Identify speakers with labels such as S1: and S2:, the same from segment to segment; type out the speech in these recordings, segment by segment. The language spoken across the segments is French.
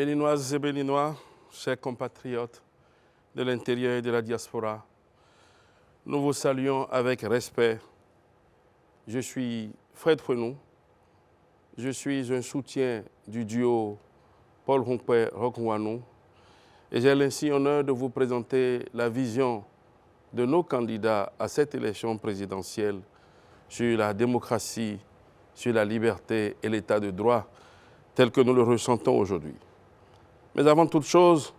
S1: Béninoises et Béninois, chers compatriotes de l'intérieur et de la diaspora, nous vous saluons avec respect. Je suis Fred Frenou, je suis un soutien du duo Paul Hongpè-Roch-Ouanou et j'ai ainsi l'honneur de vous présenter la vision de nos candidats à cette élection présidentielle sur la démocratie, sur la liberté et l'état de droit tel que nous le ressentons aujourd'hui. Mais avant toute chose,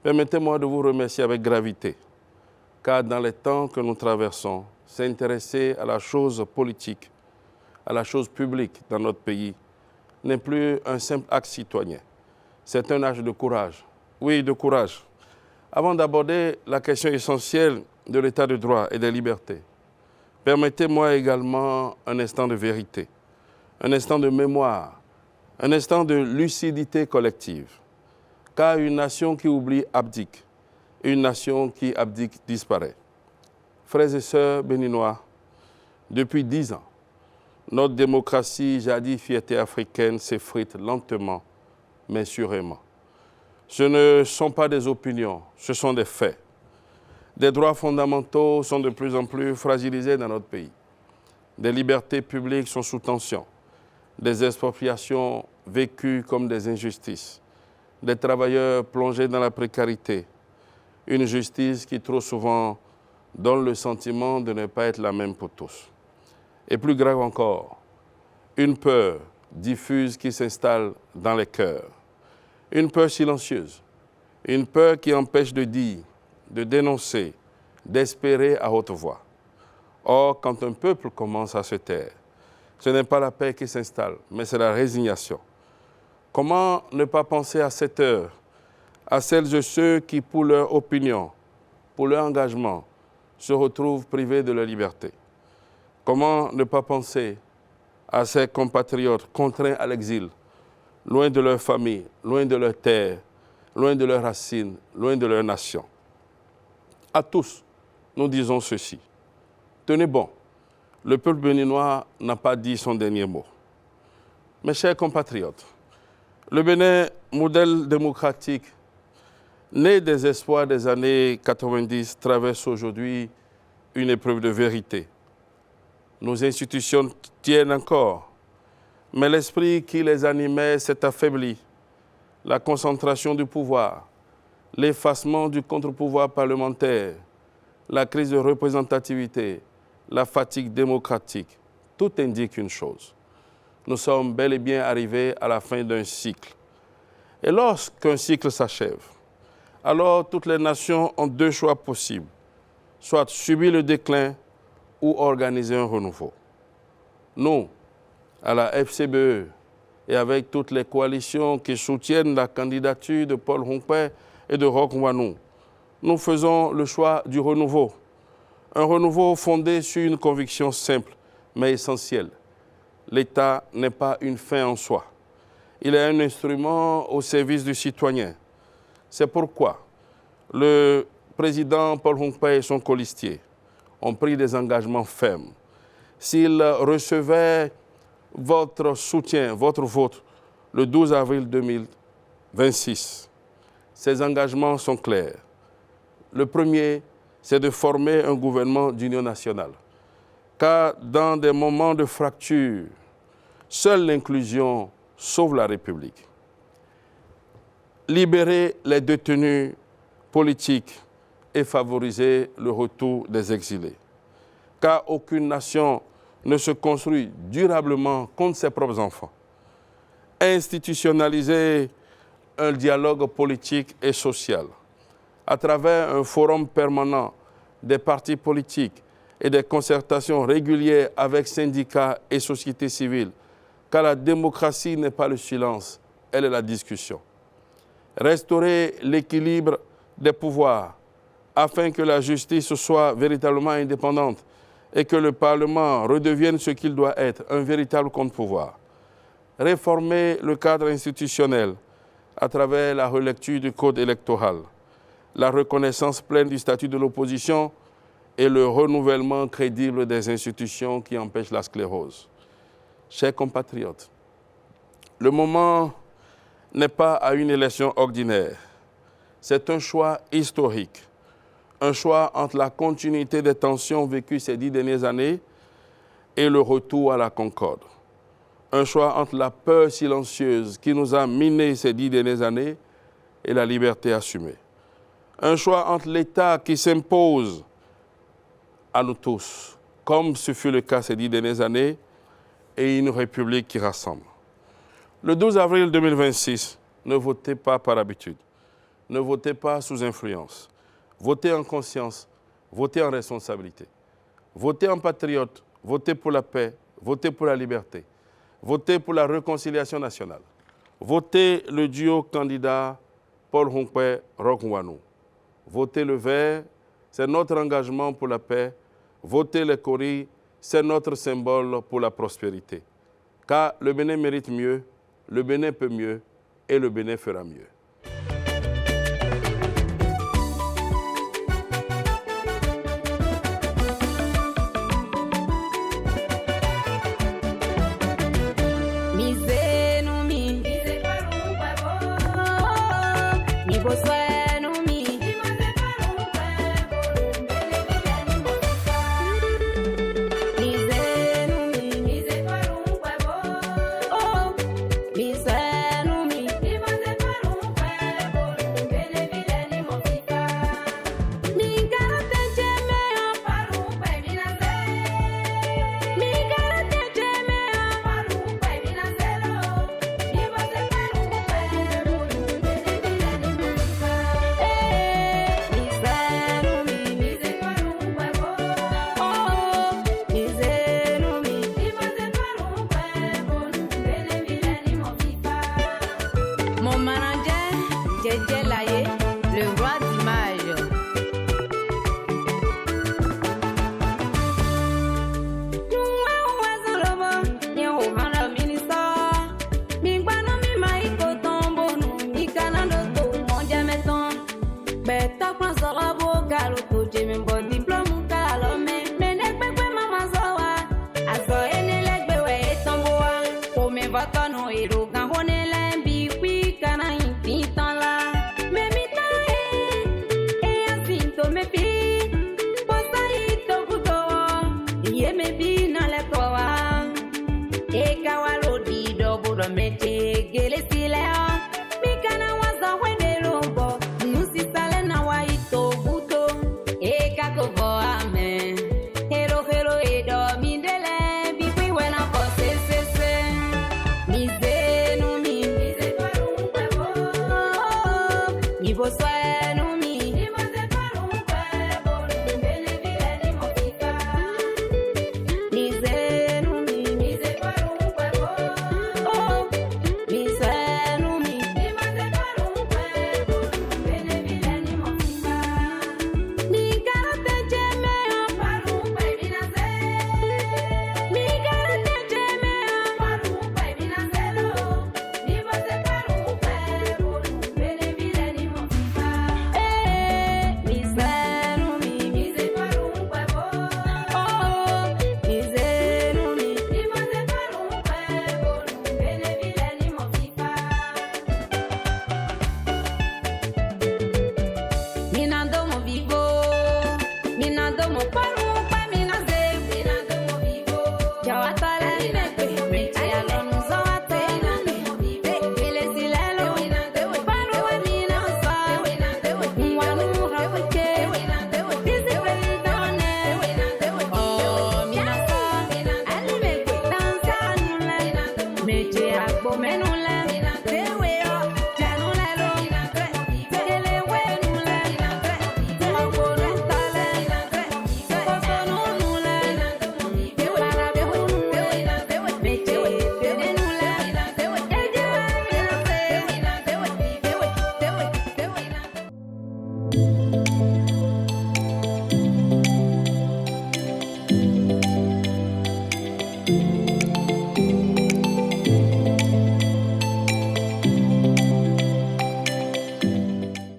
S1: permettez-moi de vous remercier avec gravité, car dans les temps que nous traversons, s'intéresser à la chose politique, à la chose publique dans notre pays, n'est plus un simple acte citoyen. C'est un acte de courage. Oui, de courage. Avant d'aborder la question essentielle de l'état de droit et des libertés, permettez-moi également un instant de vérité, un instant de mémoire, un instant de lucidité collective. Car une nation qui oublie abdique, une nation qui abdique disparaît. Frères et sœurs béninois, depuis 10 ans, notre démocratie, jadis fierté africaine, s'effrite lentement, mais sûrement. Ce ne sont pas des opinions, ce sont des faits. Des droits fondamentaux sont de plus en plus fragilisés dans notre pays. Des libertés publiques sont sous tension. Des expropriations vécues comme des injustices. Des travailleurs plongés dans la précarité. Une justice qui trop souvent donne le sentiment de ne pas être la même pour tous. Et plus grave encore, une peur diffuse qui s'installe dans les cœurs. Une peur silencieuse, une peur qui empêche de dire, de dénoncer, d'espérer à haute voix. Or, quand un peuple commence à se taire, ce n'est pas la paix qui s'installe, mais c'est la résignation. Comment ne pas penser à cette heure, à celles et ceux qui, pour leur opinion, pour leur engagement, se retrouvent privés de leur liberté? Comment ne pas penser à ces compatriotes contraints à l'exil, loin de leur famille, loin de leur terre, loin de leurs racines, loin de leur nation? À tous, nous disons ceci. Tenez bon, le peuple béninois n'a pas dit son dernier mot. Mes chers compatriotes, le Bénin, modèle démocratique, né des espoirs des années 90, traverse aujourd'hui une épreuve de vérité. Nos institutions tiennent encore, mais l'esprit qui les animait s'est affaibli. La concentration du pouvoir, l'effacement du contre-pouvoir parlementaire, la crise de représentativité, la fatigue démocratique, tout indique une chose. Nous sommes bel et bien arrivés à la fin d'un cycle. Et lorsqu'un cycle s'achève, alors toutes les nations ont deux choix possibles, soit subir le déclin ou organiser un renouveau. Nous, à la FCBE et avec toutes les coalitions qui soutiennent la candidature de Paul Hongpè et de Roch-Ouanou, nous faisons le choix du renouveau. Un renouveau fondé sur une conviction simple mais essentielle. L'État n'est pas une fin en soi. Il est un instrument au service du citoyen. C'est pourquoi le président Paul Hongpè et son colistier ont pris des engagements fermes. S'ils recevaient votre soutien, votre vote, le 12 avril 2026, ces engagements sont clairs. Le premier, c'est de former un gouvernement d'union nationale. Car dans des moments de fracture, seule l'inclusion sauve la République. Libérer les détenus politiques et favoriser le retour des exilés. Car aucune nation ne se construit durablement contre ses propres enfants. Institutionnaliser un dialogue politique et social à travers un forum permanent des partis politiques et des concertations régulières avec syndicats et sociétés civiles, car la démocratie n'est pas le silence, elle est la discussion. Restaurer l'équilibre des pouvoirs afin que la justice soit véritablement indépendante et que le Parlement redevienne ce qu'il doit être, un véritable contre-pouvoir. Réformer le cadre institutionnel à travers la relecture du code électoral, la reconnaissance pleine du statut de l'opposition et le renouvellement crédible des institutions qui empêchent la sclérose. Chers compatriotes, le moment n'est pas à une élection ordinaire. C'est un choix historique. Un choix entre la continuité des tensions vécues ces 10 dernières années et le retour à la concorde. Un choix entre la peur silencieuse qui nous a minés ces 10 dernières années et la liberté assumée. Un choix entre l'État qui s'impose à nous tous, comme ce fut le cas ces 10 dernières années, et une République qui rassemble. Le 12 avril 2026, ne votez pas par habitude, ne votez pas sous influence, votez en conscience, votez en responsabilité, votez en patriote, votez pour la paix, votez pour la liberté, votez pour la réconciliation nationale, votez le duo candidat Paul Hongpè-Roch Nwanu. Votez le vert, c'est notre engagement pour la paix. Votez les Kori, c'est notre symbole pour la prospérité. Car le Bénin mérite mieux, le Bénin peut mieux et le Bénin fera mieux.